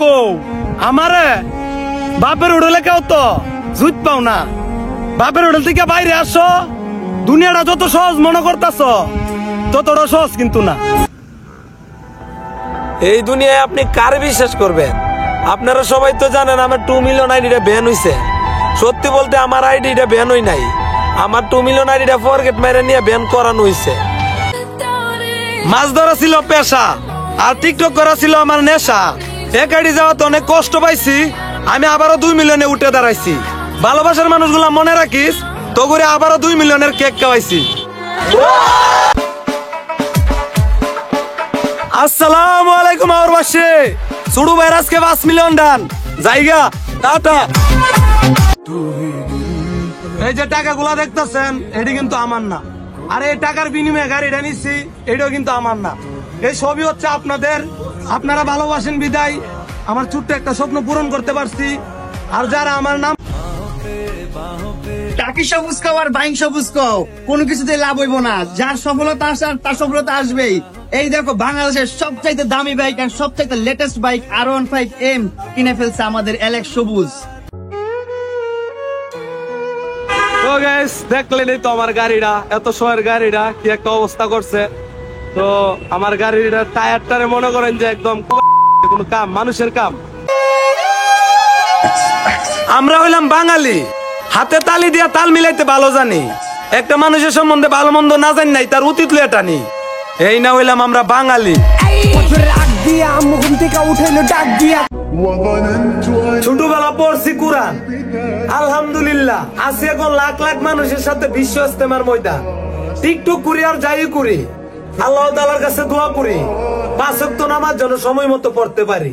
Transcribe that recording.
কো আমারে বাপের হোটেলে কেউ তো জুত পাও না। বাপের হোটেল থেকে বাইরে আসো, দুনিয়াটা যত সহজ মনে করতেছ ততটা সহজ কিন্তু না। এই দুনিয়ায় আপনি কারে বিশ্বাস করবেন? আপনারা সবাই তো জানেন আমার 2 মিলিয়ন আইডিটা ব্যান হইছে। সত্যি বলতে আমার আইডিটা ব্যান হই নাই, আমার 2 মিলিয়ন আইডিটা ফরগেট মেরে নিয়ে ব্যান করানো হইছে। মাছ ধরা ছিল পেশা আর টিকটক করা ছিল আমার নেশা। এক আইডি যাওয়াতে অনেক কষ্ট পাইছি, আমি আবারও 2 মিলিয়নে উঠে দাঁড়াইছি। ভালোবাসার মানুষগুলা মনে রাখিস, তো করে আবারও 2 মিলিয়নের কেক খাওয়াইছি। আসসালামু আলাইকুম আমার বাসে সুড়ু ভাই, আজকে 5 মিলিয়ন ডান জায়গা টাটা। এই যে টাকাগুলা দেখতেছেন এটি কিন্তু আমার না, আর এই টাকার বিনিময়ে গাড়িটা নিচ্ছি এটাও কিন্তু আমার না। এই সবই হচ্ছে আপনাদের, আপনারা ভালোবাসেন বিদায় আমার ছোট্ট একটা স্বপ্ন পূরণ করতে পারছি। আর যারা আমার নাম টাকি সবুজ খাও আর বাইং সবুজ খাও, কোনো কিছুতে লাভ হইব না। যার সফলতা আসার তার সফলতা আসবেই। এই দেখো বাংলাদেশের সবচাইতে দামি বাইক আর সবচাইতে লেটেস্ট বাইক R15M কিনে ফেলছে আমাদের এলেক্স সবুজ। তো গাইস দেখলেনই তো আমার গাড়িটা, এত সময়ের গাড়িটা কি একটা অবস্থা করছে। তো আমার গাড়িটা টায়ারটারে মনে করেন যে একদম কোনো কাম, মানুষের কাম। আমরা হইলাম বাঙালি, হাতে তালি দিয়া তাল মিলাইতে ভালো জানি। একটা মানুষের সম্বন্ধে ভালো মন্দ না জানি নাই তার অতীত লইয়া টানি। এই না হইলাম আমরা বাঙালি। ছোটবেলা পড়ছি কুরআন, আলহামদুলিল্লাহ আছি এখন লাখ লাখ মানুষের সাথে বিশ্ব ইস্তেমার ময়দান। টিকটক করি আর যাই করি, আল্লাহ তাআলার কাছে দোয়া করি 5 ওয়াক্ত নামাজ যেন সময় মতো পড়তে পারি।